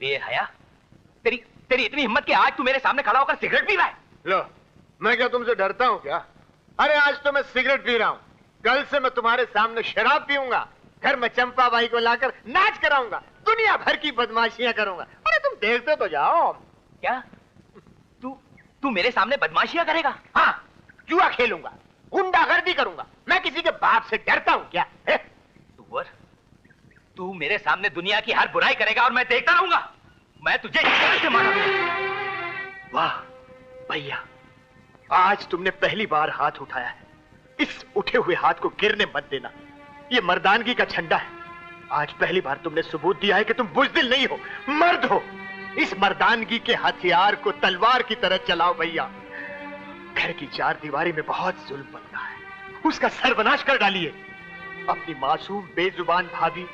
बेहया, तेरी इतनी हिम्मत कि आज तू मेरे सामने खड़ा होकर सिगरेट पी रहा है। लो, मैं क्या तुमसे डरता हूँ क्या? अरे आज तो मैं सिगरेट पी रहा हूँ, कल से मैं तुम्हारे सामने शराब पीऊंगा, घर में चंपा बाई को लाकर नाच कराऊंगा, दुनिया भर की बदमाशियां करूंगा। अरे तुम देखते तो जाओ। क्या तू मेरे सामने बदमाशियां करेगा? हाँ, जुआ खेलूंगा, गुंडागर्दी करूंगा। मैं किसी के बाप से डरता हूँ क्या? तू मेरे सामने दुनिया की हर बुराई करेगा और मैं देखता रहूंगा। मैं तुझे जान से मारूंगा। वाह भैया, आज तुमने पहली बार हाथ उठाया है। इस उठे हुए हाथ को गिरने मत देना, ये मर्दानगी का झंडा है। आज पहली बार तुमने सबूत दिया है कि तुम बुज़दिल नहीं हो, मर्द हो। इस मर्दानगी के हथियार को तलवार की तरह चलाओ भैया। घर की चार दीवारी में बहुत जुल्म बनता है, उसका सर्वनाश कर डालिए। अपनी मासूम बेजुबान भाभी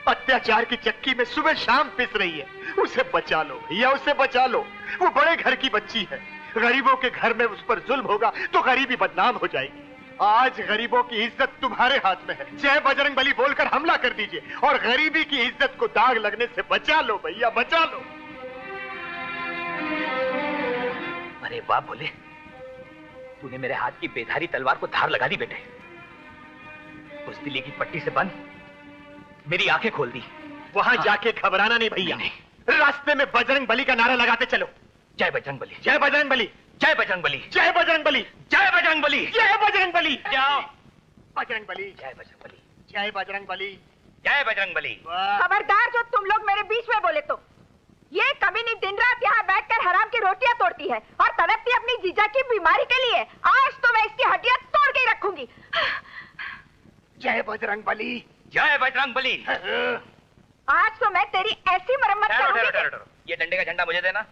अत्याचार की चक्की में सुबह शाम पिस रही है, उसे बचा लो भैया, उसे बचा लो। वो बड़े घर की बच्ची है, गरीबों के घर में उस पर जुल्म होगा तो गरीबी बदनाम हो जाएगी। आज गरीबों की इज्जत तुम्हारे हाथ में है। जय बजरंग बली बोलकर हमला कर दीजिए और गरीबी की इज्जत को दाग लगने से बचा लो भैया, बचा लो। अरे वाह बोले, तूने मेरे हाथ की बेधारी तलवार को धार लगा दी बेटे। बुज़दिली की पट्टी से बंद मेरी आंखें खोल दी। वहां जाके घबराना नहीं भैया, रास्ते में बजरंग बली का नारा लगाते चलो। जय बजरंग बली, जय बजरंग बली, जय बजरंग बली, जय बजरंग बली, जय बजरंग बली, जय बजरंग बली। जाओ बजरंग बली, जय बजरंग बली, जय बजरंग बली, जय बजरंग बली। खबरदार जो तुम लोग मेरे बीच में बोले तो। ये कमीनी दिन रात यहाँ बैठकर हराम की रोटियां तोड़ती है और तड़पती अपनी जीजा की बीमारी के लिए। आज तो मैं इसकी हड्डियां तोड़ के ही रखूंगी। जय बजरंग बली, जय बजरंग बली। आज तो मैं तेरी ऐसी मरम्मत करूंगी। ये डंडे का झंडा मुझे देना,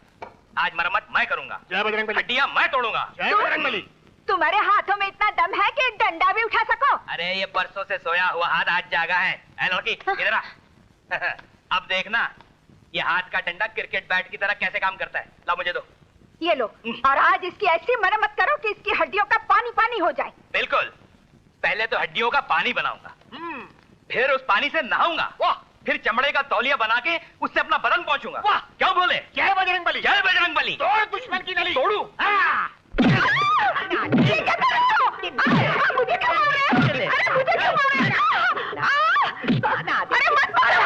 आज मरम्मत मैं करूंगा। जय बजरंग बली, हड्डियां मैं तोड़ूंगा। जय बजरंग बली। तुम्हारे हाथों में इतना दम है कि डंडा भी उठा सको? अरे ये परसों से सोया हुआ हाथ आज जागा है। ऐ लड़की इधर आ। अब देखना ये हाथ का डंडा क्रिकेट बैट की तरह कैसे काम करता है। ला मुझे दो। ये लो, और आज इसकी ऐसी मरम्मत करो कि इसकी हड्डियों का पानी पानी हो जाए। बिल्कुल, पहले तो हड्डियों का पानी बनाऊंगा, फिर उस पानी से नहाऊंगा, फिर चमड़े का तौलिया बना के उससे अपना बदन पहुंचूंगा। वाह, क्यों बोले? जय बजरंग बली, जय बजरंग बली। तोड़ दुश्मन की नली। तोड़ू? मुझे क्या मार रहे हो? मुझे क्यों मार रहे हो? अरे मत मारो।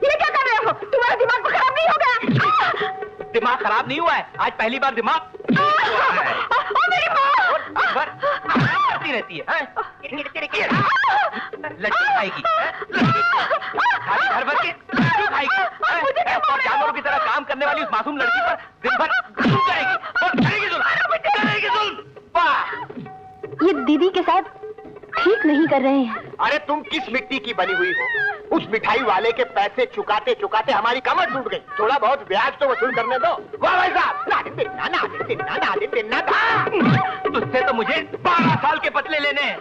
ये क्या कर रहे हो? तुम्हारा दिमाग खराब नहीं हो गया? दिमाग खराब नहीं हुआ है, आज पहली बार दिमाग मेरी माँ करती रहती है। लड्डू खाएगी, घर भर के लड्डू खाएगी और जानवरों की तरह काम करने वाली उस मासूम लड़की पर दिन भर जुल्म करेगी और करेगी जुल्म। वाह, ये दीदी के साथ ठीक नहीं कर रहे हैं। अरे तुम किस मिट्टी की बनी हुई हो? उस मिठाई वाले के पैसे चुकाते चुकाते हमारी कमर टूट गई। थोड़ा बहुत ब्याज तो वसूल करने दो। वाह भाई साहब, तुझसे तो मुझे 12 साल के बदले लेने हैं।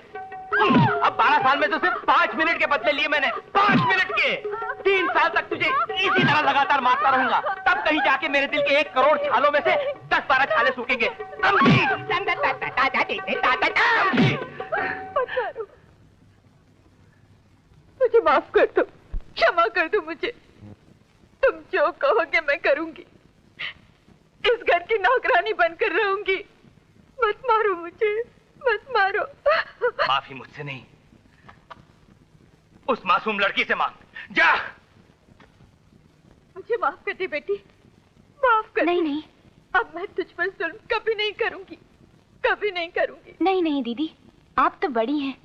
अब 12 साल में तो सिर्फ 5 मिनट के बदले लिए मैंने। 5 मिनट के। 3 साल तक तुझे इसी तरह लगातार मारता रहूंगा, तब कहीं जाके मेरे दिल के 1 करोड़ छालों में से 10-12 छाले सूखेंगे। मुझे माफ कर दो, क्षमा कर दो मुझे। तुम जो कहोगे मैं करूंगी। इस घर की नौकरानी बनकर रहूंगी। मत मारो मुझे, मत मारो। माफी मुझसे नहीं, उस मासूम लड़की से मांग। जा। मुझे माफ कर दे बेटी, माफ कर। नहीं नहीं, अब मैं तुझ पर जुल्म कभी नहीं करूंगी, कभी नहीं करूंगी। नहीं नहीं दीदी, आप तो बड़ी हैं।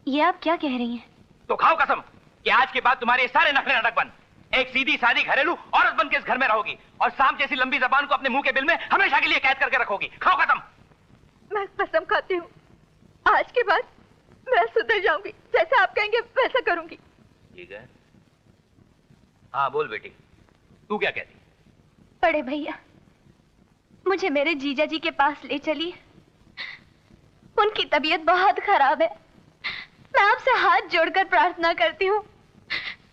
ये आप क्या कह रही हैं? तो खाओ कसम कि आज के बाद तुम्हारे सारे नखरे नाटक बंद। एक सीधी सादी घरेलू औरत बन के इस घर में रहोगी और सांप जैसी लंबी जबान को अपने मुंह के बिल में हमेशा के लिए कैद करके रखोगी। खाओ कसम। मैं कसम खाती हूँ, आज के बाद मैं सुधर जाऊंगी। जैसा आप कहेंगे वैसा करूंगी। ठीक है। हाँ बोल बेटी, तू क्या कहती? बड़े भैया, मुझे मेरे जीजा जी के पास ले चलिए। उनकी तबीयत बहुत खराब है। मैं आपसे हाथ जोड़कर प्रार्थना करती हूँ,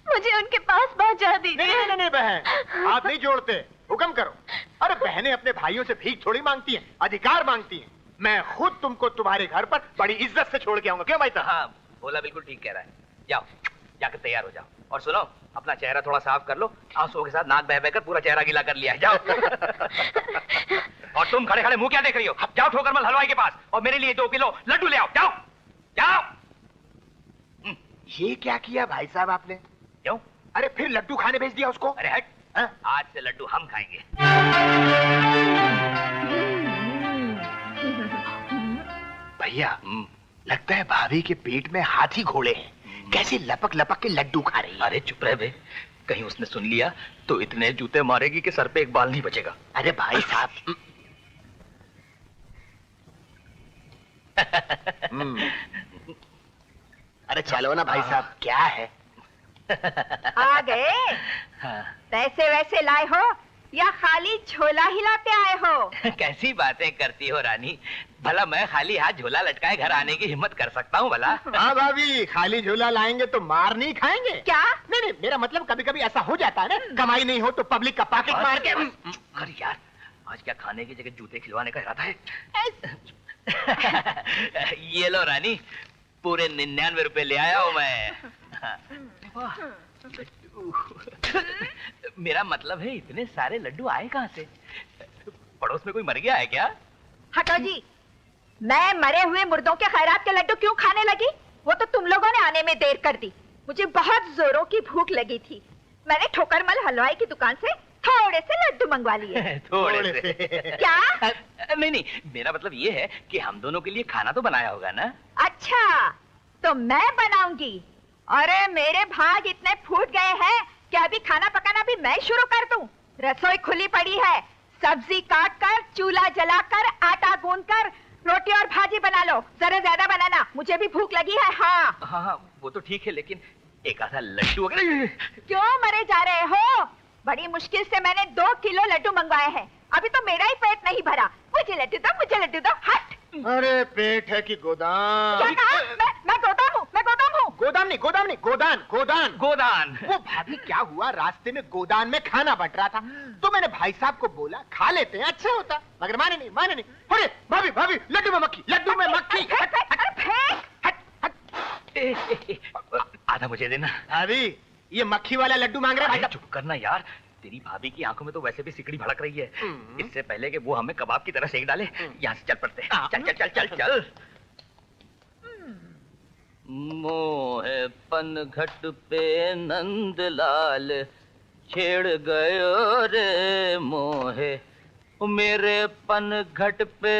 मुझे उनके पास पहुंचा दीजिए। नहीं नहीं बहन, हाथ नहीं जोड़ते, हुक्म करो। अरे बहनें अपने भाइयों से भीख थोड़ी मांगती हैं, अधिकार मांगती हैं। मैं खुद तुमको तुम्हारे घर पर बड़ी इज्जत से छोड़ के आऊंगा। क्यों भाई साहब? हाँ, भोला बिल्कुल ठीक कह रहा है। जाओ, जाकर तैयार हो जाओ और सुनो, अपना चेहरा थोड़ा साफ कर लो, आंसुओं के साथ नाक बह बहकर पूरा चेहरा गीला कर लिया है, जाओ। और तुम खड़े खड़े मुंह क्या देख रही हो? जाओ ठोकरमल हलवाई के पास और मेरे लिए 2 किलो लड्डू ले आओ, जाओ जाओ। ये क्या किया भाई साहब आपने? क्यों? अरे फिर लड्डू खाने भेज दिया उसको? अरे हट, आज से लड्डू हम खाएंगे। भैया लगता है भाभी के पेट में हाथी घोड़े हैं, कैसे लपक लपक के लड्डू खा रही है। अरे चुप रहे बे, कहीं उसने सुन लिया तो इतने जूते मारेगी कि सर पे एक बाल नहीं बचेगा। अरे भाई साहब अरे चलो ना भाई साहब, क्या है? आ गए? हाँ। पैसे वैसे लाए हो या खाली झोला हिलाते आए हो? कैसी बातें करती हो रानी, भला मैं खाली हाथ झोला लटकाए घर आने की हिम्मत कर सकता हूँ भला? हाँ भाभी, खाली झोला लाएंगे तो मार नहीं खाएंगे क्या? नहीं नहीं, मेरा मतलब कभी कभी ऐसा हो जाता है ना, कमाई नहीं हो तो पब्लिक का पॉकेट मार के। अरे यार, आज क्या खाने की जगह जूते खिलवाने का इरादा है? ये लो रानी, पूरे 99 रुपए ले आया हूँ मैं। मेरा मतलब है इतने सारे लड्डू आए कहाँ से? पड़ोस में कोई मर गया है क्या? हटो जी, मैं मरे हुए मुर्दों के खैरात के लड्डू क्यों खाने लगी? वो तो तुम लोगों ने आने में देर कर दी। मुझे बहुत जोरों की भूख लगी थी, मैंने ठोकरमल हलवाई की दुकान से थोड़े से लड्डू मंगवा लिए। थोड़े से? क्या? नहीं नहीं, मेरा मतलब ये है कि हम दोनों के लिए खाना तो बनाया होगा ना? अच्छा, तो मैं बनाऊंगी? अरे मेरे भाग इतने फूट गए हैं कि अभी खाना पकाना भी मैं शुरू कर दूं। रसोई खुली पड़ी है, सब्जी काट कर, चूल्हा जलाकर, आटा गूंद कर, रोटी और भाजी बना लो। जरा ज्यादा बनाना, मुझे भी भूख लगी है। हाँ हाँ, वो तो ठीक है, लेकिन एक आधा लड्डू अगर... क्यों मरे जा रहे हो? बड़ी मुश्किल से मैंने 2 किलो लड्डू मंगवाए हैं, अभी तो मेरा ही पेट नहीं भरा। मुझे लड्डू दो, मुझे लड्डू दो। हट! अरे पेट है कि गोदाम? क्या कहा? मैं गोदाम हूँ, मैं गोदाम हूँ। गोदाम नहीं, गोदान गोदान गोदान। वो भाभी क्या हुआ, रास्ते में गोदान में खाना बंट रहा था तो मैंने भाई साहब को बोला खा लेते हैं, अच्छा होता, मगर माने नहीं। अरे भाभी भाभी, लड्डू में मक्खी। आधा मुझे देना। भाभी ये मक्खी वाला लड्डू मांग रहे हैं। चुप करना यार, तेरी भाभी की आंखों में तो वैसे भी सिकड़ी भड़क रही है। इससे पहले कि वो हमें कबाब की तरह सेक डाले, यहाँ से चल पड़ते हैं। चल। मोहे पनघट पे नंदलाल छेड़ गयो रे मोहे, मेरे पनघट पे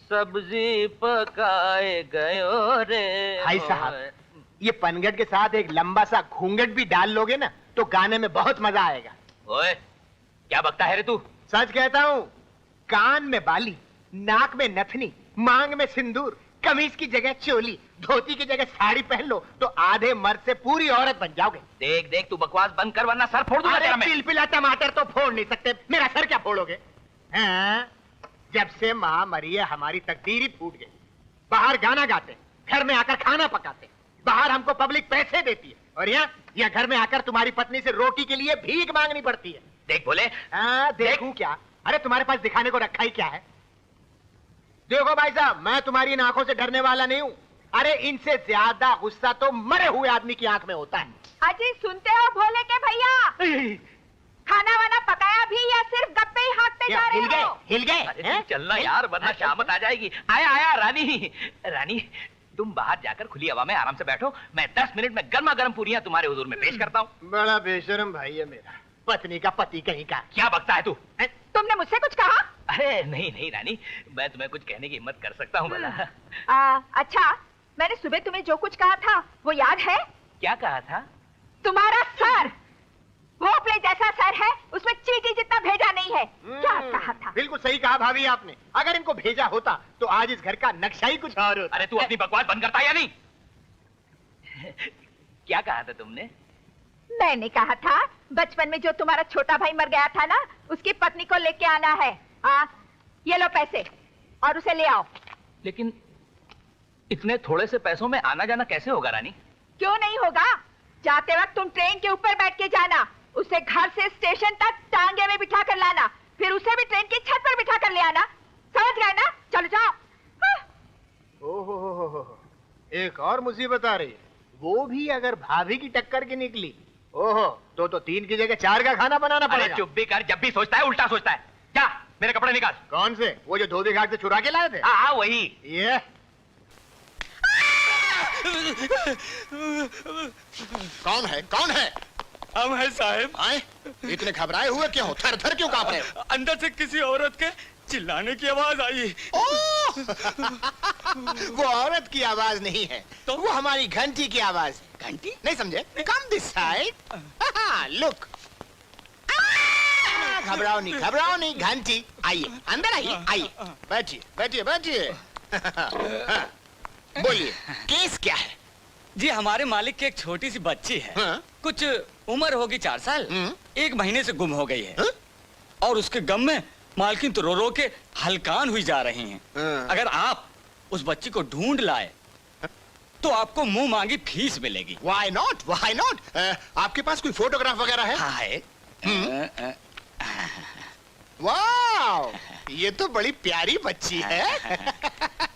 सब्जी पकाए गयो रे। भाई साहब, ये पनघट के साथ एक लंबा सा घूंघट भी डाल लोगे ना तो गाने में बहुत मजा आएगा। ओए, क्या बकता है रे तू? सच कहता हूँ, कान में बाली, नाक में नथनी, मांग में सिंदूर, कमीज की जगह चोली, धोती की जगह साड़ी पहन लो तो आधे मर्द से पूरी औरत बन जाओगे। देख तू बकवास बंद कर वरना सर फोड़ दूंगा तेरा मैं। पिलपिला टमाटर तो फोड़ नहीं सकते, मेरा सर क्या फोड़ोगे? हाँ? जब से माँ मरी है हमारी तकदीर ही फूट गई। बाहर गाना गाते, घर में आकर खाना पकाते, बाहर हमको पब्लिक पैसे देती है और यहाँ घर में आकर तुम्हारी पत्नी से रोटी के लिए भीख मांगनी पड़ती है। देख बोले। देखूं क्या? अरे तुम्हारे पास दिखाने को रखा ही क्या है? देखो भाई साहब, मैं तुम्हारी इन आंखों से डरने वाला नहीं हूँ। अरे इनसे ज्यादा गुस्सा तो मरे हुए आदमी की आंख में होता है। अजी सुनते हो भोले के भैया? खाना वाना पकाया भी या सिर्फ गप्पे ही हाँकते जा रहे हो? हिल गए? अरे चलना यार, वरना शामत आ जाएगी। आया रानी, तुम बाहर जाकर खुली हवा में आराम से बैठो, मैं 10 मिनट में गर्मा गर्म पूरियां तुम्हारे हुजूर में पेश करता हूँ। बड़ा बेशरम भाई है मेरा, पत्नी का पति कहीं का। क्या बकता है तू? तुमने मुझसे कुछ कहा? अरे नहीं रानी, मैं तुम्हें कुछ कहने की हिम्मत कर सकता हूँ भला। अच्छा, मैंने सुबह तुम्हें जो कुछ कहा था वो याद है? क्या कहा था? तुम्हारा सर भोपले जैसा सर है, उसमें चींटी जितना भेजा नहीं है। क्या कहा था? बिल्कुल सही कहा भाभी आपने, अगर इनको भेजा होता तो आज इस घर का नक्शा ही कुछ और होता। अरे तू अपनी बकवास बंद करता है या नहीं? क्या कहा था तुमने? मैंने कहा था बचपन में जो तुम्हारा छोटा भाई मर गया था ना, उसकी पत्नी को लेके आना है। ये लो पैसे और उसे ले आओ। लेकिन इतने थोड़े से पैसों में आना जाना कैसे होगा रानी? क्यों नहीं होगा? जाते वक्त तुम ट्रेन के ऊपर बैठ के जाना, उसे घर से स्टेशन तक टांगे में बिठा कर लाना, फिर उसे भी ट्रेन की छत पर बिठा कर ले आना। समझ गए ना? चलो जाओ। ओहो, एक और मुसीबत आ रही है। वो भी अगर भाभी की टक्कर की निकली, ओहो, तो 3 की जगह 4 का खाना बनाना अरे पड़ेगा। चुप भी कर, जब भी सोचता है उल्टा सोचता है। क्या मेरे कपड़े निकाल। कौन से? वो जो धोबी घाट से चुरा के लाए थे? हाँ वही। ये कौन है? कौन है? हम है साहब। आए? इतने घबराए हुए क्यों? थर थर क्यों कांप रहे हो? अंदर से किसी औरत के चिल्लाने की आवाज आई। ओह! वो औरत की आवाज नहीं है, तो वो हमारी घंटी की आवाज है। घंटी? नहीं समझे? Come this side. लुक। घबराओ नहीं, घंटी। आइए, अंदर आइए, आइए। बैठिए। बोलिए, केस क्या है? जी हमारे मालिक की एक छोटी सी बच्ची है। हाँ? कुछ उम्र होगी 4 साल। 1 महीने से गुम हो गई है। हाँ? और उसके गम में मालकिन तो रो के हलकान हुई जा रही हैं। हाँ। अगर आप उस बच्ची को ढूंढ लाए तो आपको मुंह मांगी फीस मिलेगी। Why not? आपके पास कोई फोटोग्राफ वगैरह है? हाँ है। वाह, ये तो बड़ी प्यारी बच्ची है।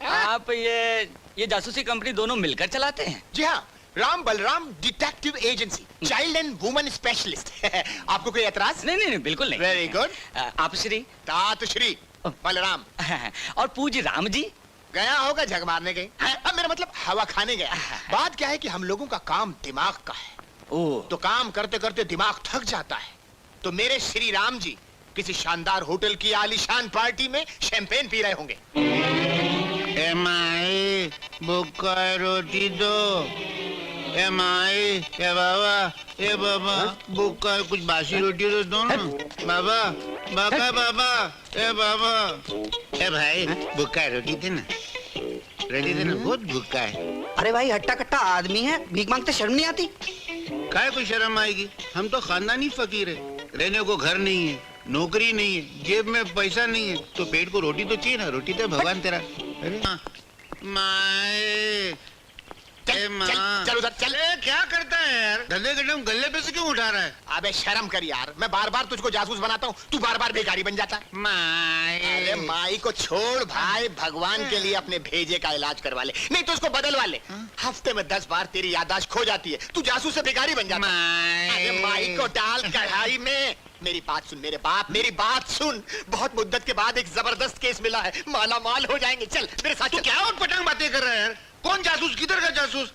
आप ये जासूसी कंपनी दोनों मिलकर चलाते हैं? जी हाँ, Ram Balram detective agency, child and woman specialist. आपको कोई एतराज? नहीं बिल्कुल नहीं। Very good. आप श्री तात श्री बलराम। और पूज्य राम जी? गया होगा झग मारने गए। अब मेरा मतलब हवा खाने गया। बात क्या है कि हम लोगों का काम दिमाग का है, ओह तो काम करते करते दिमाग थक जाता है। तो मेरे श्री राम जी किसी शानदार होटल की आलीशान पार्टी में शैंपेन पी रहे होंगे। ए माई भूखा रोटी दो। ए माई, ए बाबा भूखा कुछ बासी रोटी तो दो ना। बाबा बाबा ए बाबा, ए भाई भूखा रोटी देना, बहुत भूखा है। अरे भाई हट्टा कट्टा आदमी है, भीख मांगते शर्म नहीं आती? काय को शर्म आएगी? हम तो खानदानी फकीर है, रहने को घर नहीं है, नौकरी नहीं है, जेब में पैसा नहीं है, तो पेट को रोटी तो चाहिए ना। रोटी तो भगवान तेरा। अरे माए, चल उधर चल। क्या करता है यार? गले गड्ढम गले पे से क्यों उठा रहा है? अबे शर्म कर यार, मैं बार बार तुझको जासूस बनाता हूँ, तू बार बार बेकारी बन जाता है। अरे माई को छोड़ भाई, भगवान के लिए अपने भेजे का इलाज करवा ले, नहीं तो उसको बदलवा ले। हफ्ते में 10 बार तेरी याददाश्त खो जाती है, तू जासूस से बेकारी बन जाता है। अरे माई को डाल कढ़ाई में। मेरी बात सुन मेरे बाप, मेरी बात सुन। बहुत मुद्दत के बाद एक जबरदस्त केस मिला है, माला माल हो जाएंगे। चल मेरे साथ। तू क्या उटपटांग बातें कर रहा है यार? कौन जासूस? किधर का जासूस?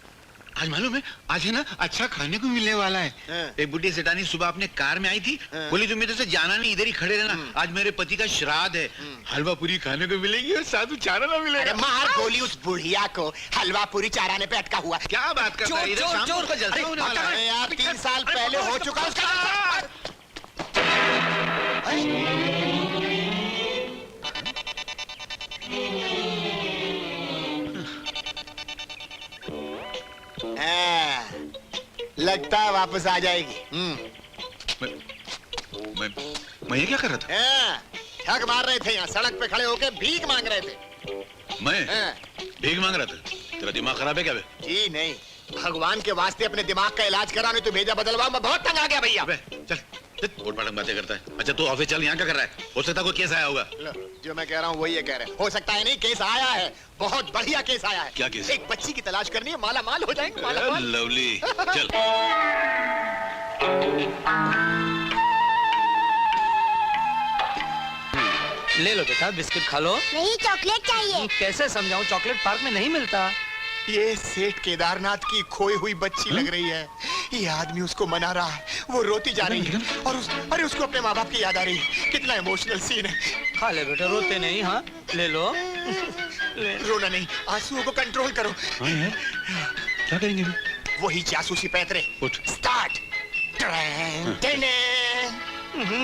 आज मालूम है, आज है ना अच्छा खाने को मिलने वाला है। एक बुढ़ी सेठानी सुबह अपने कार में आई थी, बोली तुम इधर से जाना नहीं, इधर ही खड़े रहना, आज मेरे पति का श्राद्ध है, हलवा पूरी खाने को मिलेगी और साधु चाराना मिलेगा। अरे मार गोली उस बुढ़िया को, हलवा पूरी चाराने पे अटका हुआ। क्या बात कर रहा है? इधर शाम को उसका जलसा होने वाला है। अरे यार 3 साल पहले हो चुका उसका। लगता है वापस आ जाएगी। मैं ये क्या कर रहा था? ठग मार रहे थे यहाँ, सड़क पे खड़े होके भीख मांग रहे थे। मैं भीख मांग रहा था? तेरा दिमाग खराब है क्या बे? जी नहीं, भगवान के वास्ते अपने दिमाग का इलाज कराने तो भेजा बदलवा। मैं बहुत तंग आ गया भैया। चल उठ-पटांग बातें करता है। अच्छा तू ऑफिस चल, यहाँ क्या कर रहा है? हो सकता है कोई केस आया होगा। जो मैं कह रहा हूँ वही ये कह रहे हैं। हो सकता है नहीं, केस आया है, बहुत बढ़िया केस आया है। क्या केस? एक बच्ची की तलाश करनी है, माला माल हो जाएंगे। माला माल। लवली चल। ले लो बेटा, बिस्किट खा लो। नहीं, चॉकलेट चाहिए। कैसे समझाऊं, चॉकलेट पार्क में नहीं मिलता। ये सेठ केदारनाथ की खोई हुई बच्ची लग रही है। ये आदमी उसको मना रहा है, वो रोती जा रही है और अरे उसको अपने माँ बाप की याद आ रही है। कितना इमोशनल सीन है। खा ले बेटा, रोते नहीं। हाँ ले लो। रोना नहीं, आंसुओं को कंट्रोल करो। क्या करेंगे? वही जासूसी पैतरे। उठ। स्टार्ट।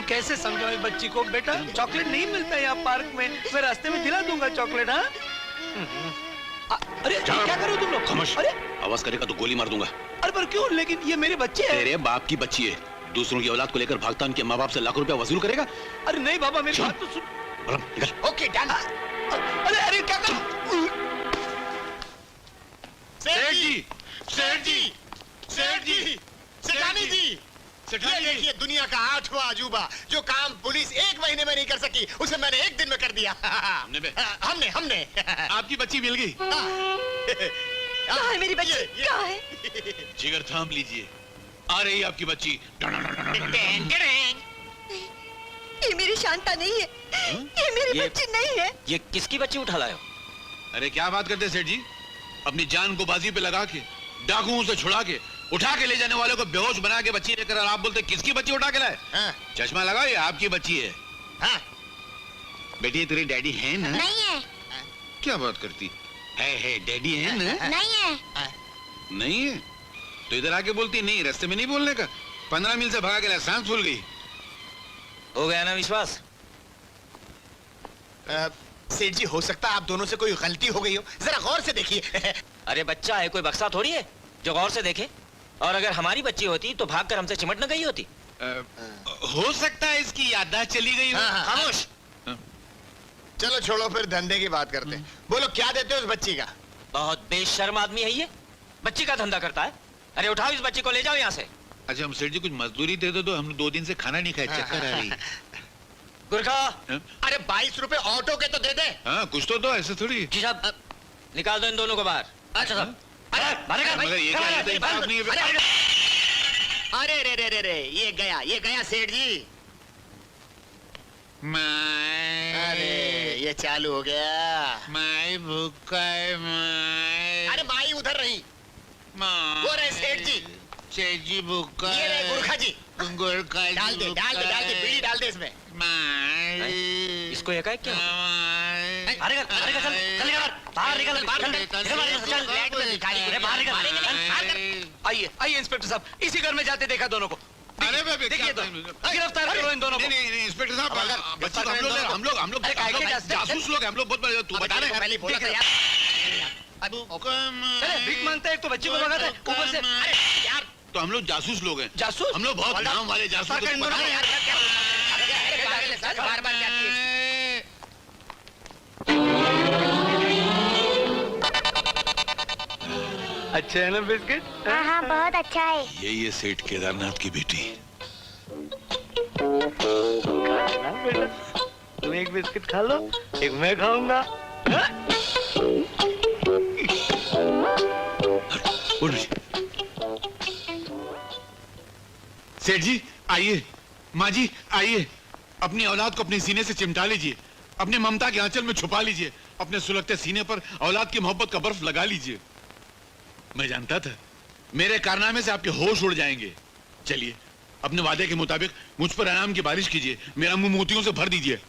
कैसे समझाऊं इस बच्ची को? बेटा चॉकलेट नहीं मिलता यहाँ पार्क में, मैं रास्ते में दिला दूंगा चॉकलेट। हाँ अरे क्या करो तुम लोग? खामोश। अरे आवाज करेगा तो गोली मार दूंगा। अरे पर क्यों? लेकिन ये मेरे बच्चे हैं। तेरे बाप की बच्ची है, दूसरों की औलाद को लेकर भागता उनके माँ बाप से लाखों रुपया वसूल करेगा? अरे नहीं बाबा, मेरी बात तो सुन। निकल। Okay done. अरे अरे क्या कर? सेठ जी, सेठ जी, सेठ जी, सेठानी जी, ये देखिए दुनिया का 8वां अजूबा, जो काम पुलिस 1 महीने में नहीं कर सकी, उसे मैंने 1 दिन में कर दिया। हमने आपकी बच्ची मिल गई। कहाँ है मेरी बच्ची? कहाँ है? जिगर थाम लीजिए, आ रही है आपकी बच्ची। ये मेरी शांता नहीं है, ये मेरी बच्ची नहीं है। ये किसकी बच्ची उठा लाए हो? अरे क्या बात करते हैं सेठ जी, अपनी जान को बाजी पे लगा के, डाकुओं से छुड़ा के, उठा के ले जाने वाले को बेहोश बना के बच्ची लेकर आप बोलते किसकी बच्ची उठा के लाए? चश्मा लगाओ, ये आपकी बच्ची है। बेटी तेरी डैडी है ना? नहीं है। क्या बात करती है डैडी है ना? नहीं है। नहीं है तो इधर आके बोलती नहीं, रास्ते में नहीं बोलने का। 15 मील से भगा के लाया, सांस फूल गई। हो गया ना विश्वास? सेठ जी, हो सकता है आप दोनों से कोई गलती हो गई हो, जरा गौर से देखिए। अरे बच्चा है, कोई बक्सा थोड़ी है जो गौर से देखे। और अगर हमारी बच्ची होती तो भागकर हमसे चिमट न गई होती। हो सकता है इसकी याददाश्त चली गई हो। खामोश। चलो छोड़ो, फिर धंधे की बात करते हैं। बोलो क्या देते हो उस बच्ची का? बहुत बेशर्म आदमी है ये, बच्ची का धंधा करता है। अरे उठाओ इस बच्ची को, ले जाओ यहाँ से। अच्छा हम सेठ जी कुछ मजदूरी दे दो तो हम 2 दिन से खाना नहीं खाए, चक्कर आ रही है। गुरखा, अरे 22 रुपए ऑटो के तो दे दे। हाँ कुछ तो दो, ऐसे थोड़ी। जी साहब निकाल दो इन दोनों को बाहर। अच्छा साहब, मगर ये क्या है, इंसाफ नहीं है। अरे रे रे रे रे, ये गया सेठ जी। अरे ये चालू हो गया। माई भूखा है माई। अरे माई उधर नहीं, वो रहे सेठ जी। सेठ जी भूखा ये रहे गुरखा जी। गुरखा जी डाल दे बीड़ी डाल दे इसमें। माई। इसको एकाएक क्या? अरे आइए इंस्पेक्टर साहब, इसी घर में जाते देखा दोनों को। अरे भाई देखिए तो, गिरफ्तार करो इन दोनों को। नहीं इंस्पेक्टर साहब, बच्ची को हम लोग जासूस लोग हैं, हम लोग बहुत बड़े। तू बता रहे पहले बोला था यार। चले भीख मांगते हैं, एक तो बच्ची को भगाते हैं, ऊपर से यार तो हम लोग जासूस लोग हैं। जासूस? हम लोग बहुत नाम वाले जासूस हैं। तुम बता रहे बार-बार क्या किए? अच्छा है ना बिस्किट? हाँ हाँ बहुत अच्छा है। यही है सेठ केदारनाथ की बेटी। तुम एक बिस्किट खा लो, एक मैं खाऊंगा। सेठ जी आइए, माँ जी आइए, अपनी औलाद को अपने सीने से चिमटा लीजिए, अपने ममता के आंचल में छुपा लीजिए, अपने सुलगते सीने पर औलाद की मोहब्बत का बर्फ लगा लीजिए। मैं जानता था मेरे कारनामे से आपके होश उड़ जाएंगे। चलिए अपने वादे के मुताबिक मुझ पर इनाम की बारिश कीजिए, मेरा मुंह मोतियों से भर दीजिए।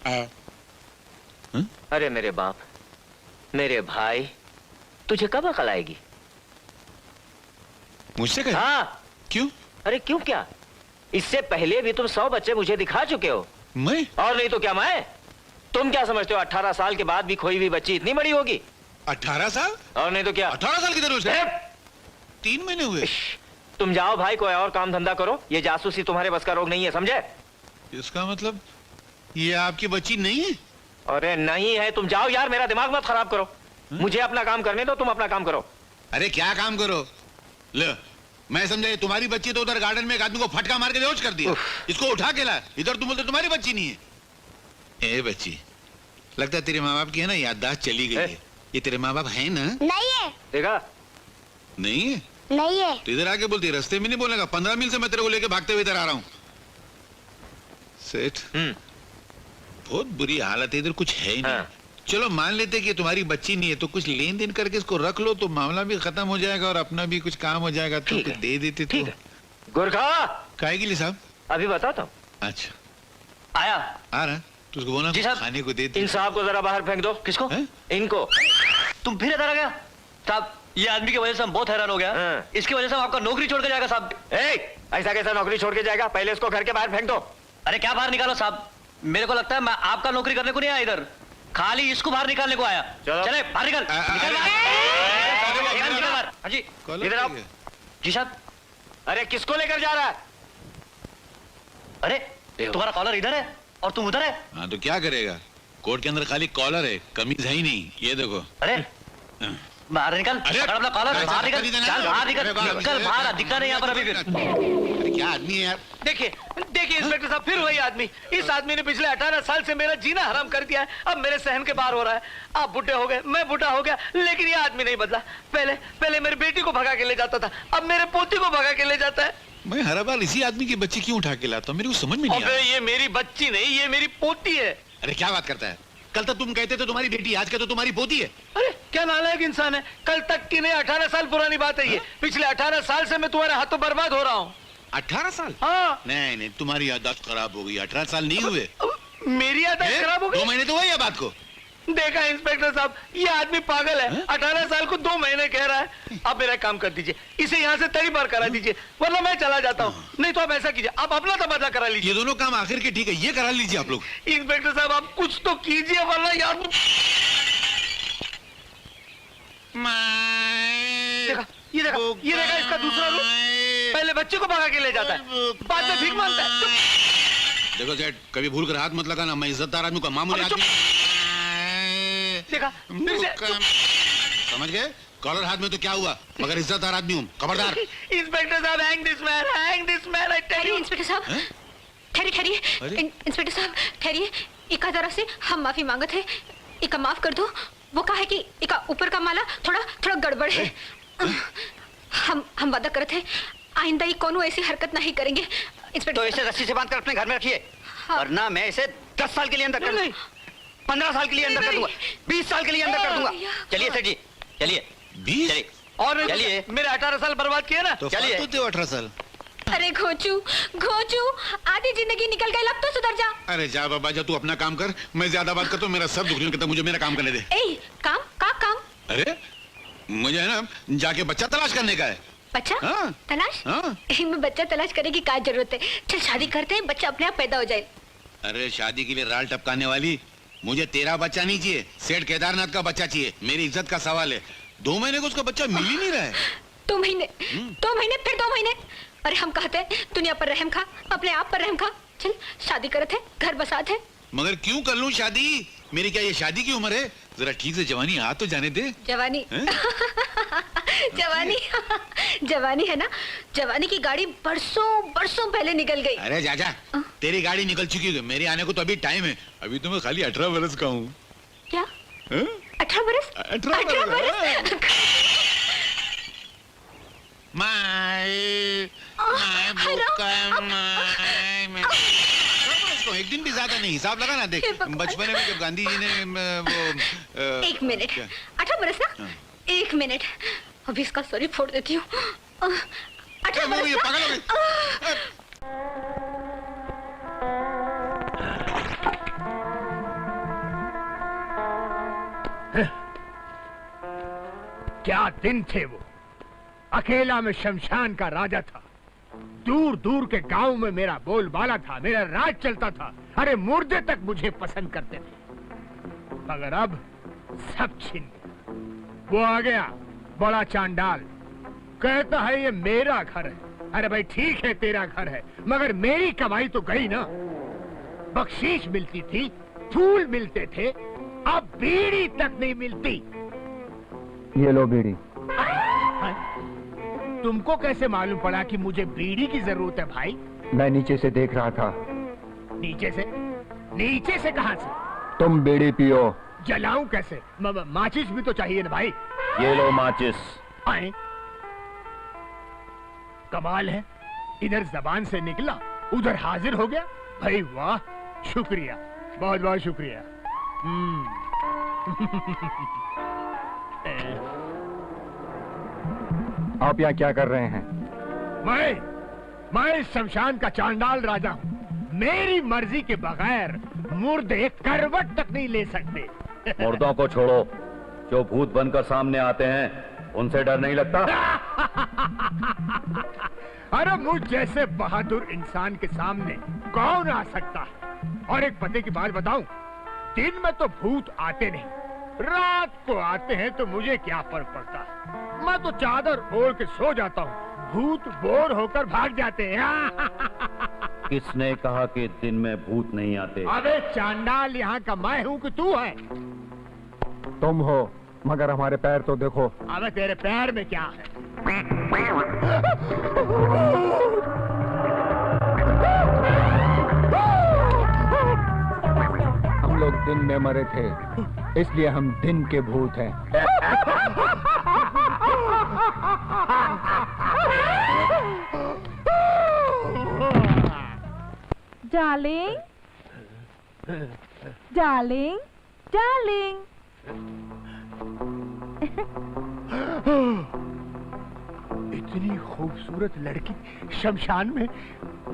अरे मेरे बाप, मेरे भाई, तुझे कब अकल आएगी? मुझसे कहे? हाँ। क्यों? अरे क्यों क्या, इससे पहले भी तुम 100 बच्चे मुझे दिखा चुके हो। मैं? और नहीं तो क्या मैं? तुम क्या समझते हो 18 साल के बाद भी खोई हुई बच्ची इतनी बड़ी होगी? 18 साल? और नहीं तो क्या। 18 साल किधर हुए? 3 महीने हुए। तुम जाओ भाई, कोई और काम धंधा करो, ये जासूसी तुम्हारे बस का रोग नहीं है, समझे? इसका मतलब ये आपकी बच्ची नहीं है? अरे नहीं है, तुम जाओ यार, मेरा दिमाग मत खराब करो। मुझे अपना काम करने दो, तुम अपना काम करो। अरे क्या काम करो? ले, मैं समझा ये तुम्हारी बच्ची, तो उधर गार्डन में एक आदमी को फटका मार के बेहोश कर दिया, इसको उठा के ला, इधर तुम बोलते तुम्हारी बच्ची नहीं है। ए बच्ची, लगता है तेरे माँ बाप की है ना याददाश्त चली गई है। ये तेरे माँ बाप है ना? नहीं है। देखा? नहीं है? नहीं है। तो इधर आके बोलती, रास्ते में नहीं बोलने का। 15 मील से मैं तेरे को लेके भागते हुए इधर आ रहा हूँ। सेठ, बहुत बुरी हालत है इधर, कुछ है ही नहीं। चलो मान लेते कि तुम्हारी बच्ची नहीं है, तो कुछ लेन देन करके इसको रख लो तो मामला भी खत्म हो जाएगा और अपना भी कुछ काम हो जाएगा। तो कुछ दे देते तो। गुरखा, काहे के लिए साहब? अभी बताता हूँ। अच्छा आया आ रहा, तो उसको बोला जी साहब, खाने को दे दे। इन साहब को जरा बाहर फेंक दो। किसको? इनको। तुम फिर इधर आ गया साहब? ये आदमी की वजह से हम बहुत हैरान हो गया। इसकी वजह से हम आपका नौकरी छोड़ के जाएगा साहब। ऐसा कैसा नौकरी छोड़ के जाएगा? पहले इसको घर के बाहर फेंक दो। अरे क्या बाहर निकालो साहब, मेरे को लगता है मैं आपका नौकरी करने को नहीं आया इधर, खाली इसको बाहर निकालने को आया। चले बाहर निकल, निकल बाहर। हाँ जी इधर आओ। जी साहब। अरे किसको लेकर जा रहा है? अरे तुम्हारा कॉलर इधर है और तुम उधर है। हाँ तो क्या करेगा, कोर्ट के अंदर खाली कॉलर है, कमीज है ही नहीं। ये देखो। अरे बाहर निकल, पकड़ अपना कॉलर, बाहर निकल, चल बाहर निकल, निकल बाहर, दिखना नहीं यहाँ पर अभी फिर। क्या आदमी है यार? देखिए देखिए इंस्पेक्टर साहब, फिर वही आदमी। इस आदमी ने पिछले 18 साल से मेरा जीना हराम कर दिया है। अब मेरे सहन के बाहर हो रहा है। आप बुढ़े हो गए, मैं बुढ़ा हो गया, लेकिन ये आदमी नहीं बदला। पहले मेरी बेटी को भगा के ले जाता था, अब मेरे पोती को भगा के ले जाता है। मैं हर बार इसी आदमी की बच्ची क्यों उठा के लाता हूँ? मेरे को समझ में नहीं अबे आता। ये मेरी बच्ची नहीं, ये मेरी पोती है। अरे क्या बात करता है? कल तक तुम कहते थे तुम्हारी बेटी, आज कहते तो तुम्हारी पोती है। अरे क्या नालायक इंसान है। कल तक की नहीं, 18 साल पुरानी बात है ये। पिछले 18 साल से मैं तुम्हारे हाथों बर्बाद हो रहा हूँ। 18 साल? हाँ। नहीं, तुम्हारी याददाश्त खराब हो गई। 18 साल नहीं हुए। मेरी याददाश्त खराब हो गई? 2 महीने तो हुए या बात को। देखा इंस्पेक्टर साहब, ये आदमी पागल है। 18 साल को 2 महीने कह रहा है। आप मेरा काम कर दीजिए, इसे यहाँ से तड़ी बार करा दीजिए, वरना मैं चला जाता हूँ। नहीं तो आप ऐसा कीजिए, आप अपना तबादला करा लीजिए। ये दोनों काम आखिर के ठीक है, ये करा लीजिए आप लोग। इंस्पेक्टर साहब आप कुछ तो कीजिए, वरना यार ये देखा इसका दूसरा रूप। पहले बच्चे को भगा के ले जाता है, बाद में भीख मांगता है। देखो सेठ, कभी भूल कर हाथ मत लगाना। मैं इज्जतदार आदमी का मामूली आदमी। देखा फिर से समझ गए? कॉलर हाथ में तो क्या हुआ, मगर इज्जतदार आदमी हूँ, खबरदार। इंस्पेक्टर साहब, hang this man, I tell you. Inspector साहब ठहरिए। इंस्पेक्टर साहब ठहरिए। इका तरफ से हम माफी मांगत है, इका माफ कर दो। वो कहा है कि इका ऊपर का माला थोड़ा गड़बड़ है। हम वादा करते हैं आइंदा ही कोनो ऐसी हरकत नहीं करेंगे। इंस्पेक्टर तो इसे रस्सी से बांधकर अपने घर में रखिए, हाँ। वरना मैं इसे 10 साल के लिए अंदर कर दूंगा, 15 साल के लिए अंदर कर दूंगा, 20 साल के लिए अंदर कर दूंगा। चलिए सेठ जी, चलिए। 20? चलिए। और चलिए। मेरे 18 साल बर्बाद किए ना। तो चलिए। फालतू थे 18 साल। अरे घोचू आधी जिंदगी निकल गई, अब तो सुधर जा। अरे जा बाबा जा, तू अपना काम कर। मैं ज्यादा बात करता हूँ, मेरा सर दुखने लगता है। मुझे मेरा काम करने दे। ए काम? अरे मुझे है ना जाके बच्चा तलाश करने का है। बच्चा हाँ। तलाश? हाँ। में बच्चा तलाश करने की क्या जरूरत है? चल शादी करते हैं, बच्चा अपने आप पैदा हो जाए। अरे शादी के लिए राल टपकाने वाली, मुझे तेरा बच्चा नहीं चाहिए, सेठ केदारनाथ का बच्चा चाहिए। मेरी इज्जत का सवाल है। 2 महीने को उसका बच्चा मिल ही नहीं रहा है। 2 महीने फिर 2 महीने। अरे हम कहते हैं दुनिया पर रहम खा, अपने आप पर रहम खा। चल शादी करते हैं, घर बसात है। मगर क्यों कर लूं शादी? मेरी क्या ये शादी की उम्र है? जरा ठीक से जवानी आ तो जाने दे। जवानी जवानी है ना, जवानी की गाड़ी बरसों पहले निकल गई। अरे जा तेरी गाड़ी निकल चुकी है, मेरे आने को तो अभी टाइम है। अभी तो मैं खाली 18 बरस का हूँ। क्या 18 बरस? 18 बरस। एक दिन भी ज्यादा नहीं, हिसाब लगा ना। देख बचपन में जब गांधी जी ने वो 1 मिनट 18 बरस ना। 1 मिनट अभी इसका सॉरी फोड़ देती हूँ। 18 बरस ये पागल हो गई। क्या दिन थे वो। अकेला मैं शमशान का राजा था। दूर दूर के गांव में मेरा बोलबाला था, मेरा राज चलता था। अरे मुर्दे तक मुझे पसंद करते थे। मगर अब सब छिन गया। वो आ गया बड़ा चांडाल, कहता है ये मेरा घर है। अरे भाई ठीक है तेरा घर है, मगर मेरी कमाई तो गई ना। बख्शीश मिलती थी, फूल मिलते थे, अब बीड़ी तक नहीं मिलती। ये लो बीड़ी। तुमको कैसे मालूम पड़ा कि मुझे बीड़ी की जरूरत है भाई? मैं नीचे से देख रहा था। नीचे से? नीचे से कहां से? तुम बीड़ी पियो। जलाऊं कैसे? माचिस भी तो चाहिए ना भाई। ये लो माचिस। आए कमाल है, इधर जबान से निकला उधर हाजिर हो गया। भाई वाह, शुक्रिया, बहुत बहुत शुक्रिया। आप यहाँ क्या कर रहे हैं? मैं इस शमशान का चांडाल राजा हूँ। मेरी मर्जी के बगैर मुर्दे करवट तक नहीं ले सकते। मुर्दों को छोड़ो, जो भूत बनकर सामने आते हैं उनसे डर नहीं लगता? अरे मुझ जैसे बहादुर इंसान के सामने कौन आ सकता है? और एक पते की बात बताऊं, दिन में तो भूत आते नहीं, रात को आते हैं तो मुझे क्या फर्क पड़ता है। मैं तो चादर ओढ़ के सो जाता हूँ, भूत बोर होकर भाग जाते हैं। किसने कहा कि दिन में भूत नहीं आते? अबे चांडाल, यहाँ का मैं हूँ कि तू है? तुम हो, मगर हमारे पैर तो देखो। अबे तेरे पैर में क्या है? दिन में मरे थे, इसलिए हम दिन के भूत हैं। Darling, darling, darling. इतनी खूबसूरत लड़की शमशान में,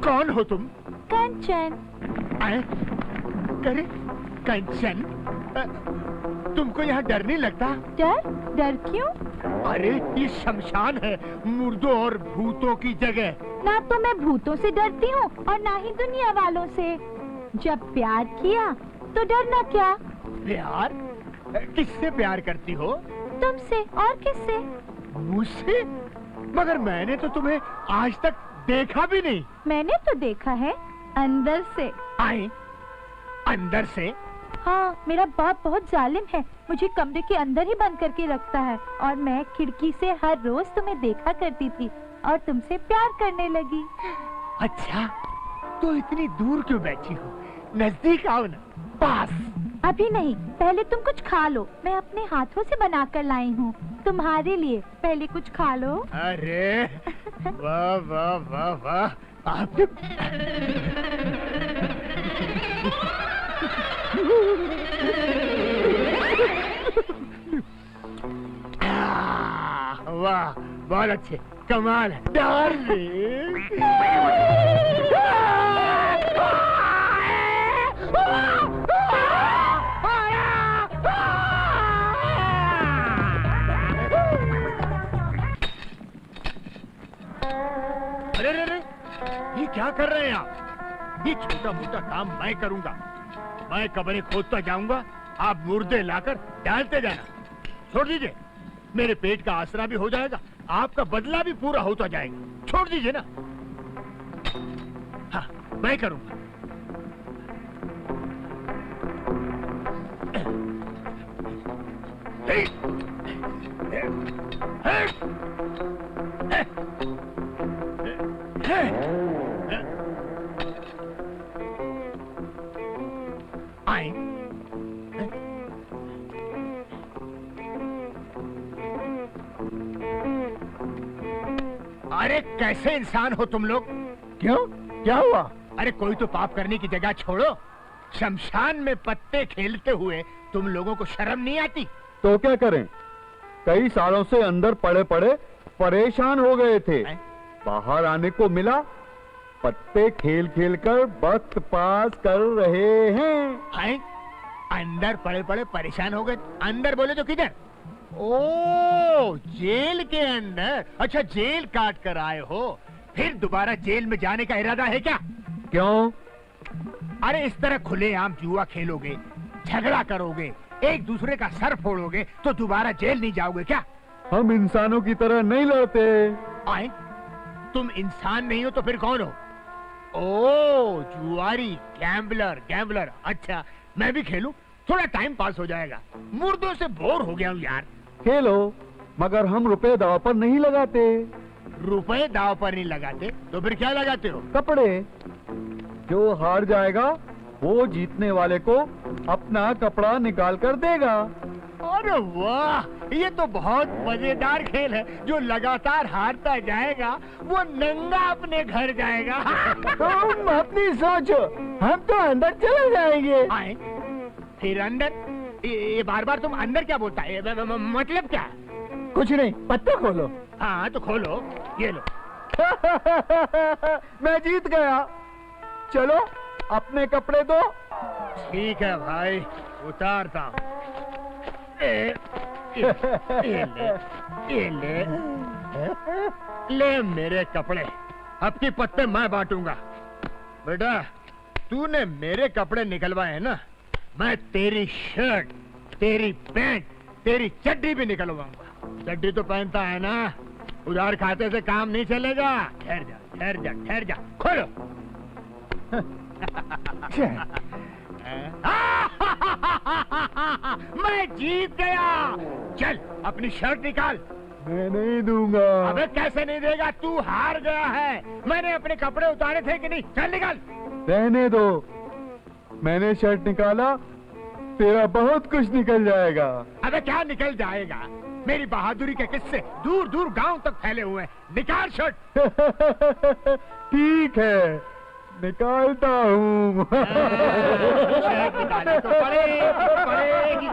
कौन हो तुम? कंचन। आए? करे कंचन, तुमको यहाँ डर नहीं लगता? डर? डर क्यों? अरे ये शमशान है, मुर्दों और भूतों की जगह। ना तो मैं भूतों से डरती हूँ और ना ही दुनिया वालों से। जब प्यार किया तो डरना क्या? प्यार? किससे प्यार करती हो? तुमसे। और किससे? मुझसे? मगर मैंने तो तुम्हें आज तक देखा भी नहीं। मैंने तो देखा है, अंदर से। आए? अंदर से? हाँ, मेरा बाप बहुत जालिम है, मुझे कमरे के अंदर ही बंद करके रखता है और मैं खिड़की से हर रोज तुम्हें देखा करती थी और तुमसे प्यार करने लगी। अच्छा, तो इतनी दूर क्यों बैठी हो? नजदीक आओ ना, पास। अभी नहीं, पहले तुम कुछ खा लो, मैं अपने हाथों से बनाकर लाई हूँ तुम्हारे लिए। पहले कुछ खा लो। अरे वाह वाह वाह वाह, आप वाह, बहुत अच्छे, कमाल है। डार्लिंग, अरे अरे अरे, ये क्या कर रहे हैं आप? ये छोटा मोटा काम मैं करूंगा। मैं कब्रें खोदता जाऊंगा, आप मुर्दे लाकर डालते जाना। छोड़ दीजिए, मेरे पेट का आसरा भी हो जाएगा, आपका बदला भी पूरा होता जाएगा। छोड़ दीजिए ना। हाँ, मैं करूंगा। आए? अरे कैसे इंसान हो तुम लोग? क्यों, क्या हुआ? अरे कोई तो पाप करने की जगह छोड़ो। शमशान में पत्ते खेलते हुए तुम लोगों को शर्म नहीं आती? तो क्या करें, कई सालों से अंदर पड़े पड़े परेशान हो गए थे। बाहर आने को मिला, पत्ते खेल खेल कर वक्त पास कर रहे हैं। अंदर पड़े पड़े परेशान हो गए? अंदर बोले तो किधर? ओ, जेल के अंदर। अच्छा, जेल काट कर आए हो, फिर दोबारा जेल में जाने का इरादा है क्या? क्यों? अरे इस तरह खुलेआम जुआ खेलोगे, झगड़ा करोगे, एक दूसरे का सर फोड़ोगे तो दोबारा जेल नहीं जाओगे क्या? हम इंसानों की तरह नहीं लड़ते। आए? तुम इंसान नहीं हो तो फिर कौन हो? ओ, जुआरी, गैम्बलर, गैम्बलर। अच्छा, मैं भी खेलूं? थोड़ा टाइम पास हो जाएगा, मुर्दों से बोर हो गया हूँ यार। खेलो, मगर हम रुपए दाव पर नहीं लगाते। रुपए दाव पर नहीं लगाते तो फिर क्या लगाते हो? कपड़े। जो हार जाएगा वो जीतने वाले को अपना कपड़ा निकाल कर देगा। अरे वाह, ये तो बहुत मजेदार खेल है। जो लगातार हारता जाएगा वो नंगा अपने घर जाएगा। तुम अपनी सोचो, हम तो अंदर चले जाएंगे। आए? फिर अंदर? ये बार बार तुम अंदर क्या बोलता है? मतलब क्या? कुछ नहीं, पत्ते खोलो। हाँ तो खोलो, ये लो। मैं जीत गया। चलो अपने कपड़े दो। ठीक है भाई, उतारता हूँ। ये ले मेरे कपड़े। अब की पत्ते मैं बांटूंगा। बेटा, तूने मेरे कपड़े निकलवाए ना, मैं तेरी शर्ट, तेरी पैंट, तेरी चड्डी भी निकलवाऊंगा। चड्डी तो पहनता है ना, उधार खाते से काम नहीं चलेगा। ठहर जा, ठहर जा, ठहर जा, खोलो। मैं जीत गया। चल अपनी शर्ट निकाल। मैं नहीं दूंगा। अबे कैसे नहीं देगा? तू हार गया है। मैंने अपने कपड़े उतारे थे कि नहीं? चल निकाल। रहने दो, मैंने शर्ट निकाला तेरा बहुत कुछ निकल जाएगा। अबे क्या निकल जाएगा? मेरी बहादुरी के किस्से दूर दूर गांव तक फैले हुए हैं। निकाल शर्ट। ठीक है, निकालता हूँ। शर्ट निकालनी तो पड़ेगी।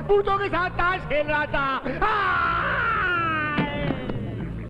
भूतों के साथ ताश खेल रहा था।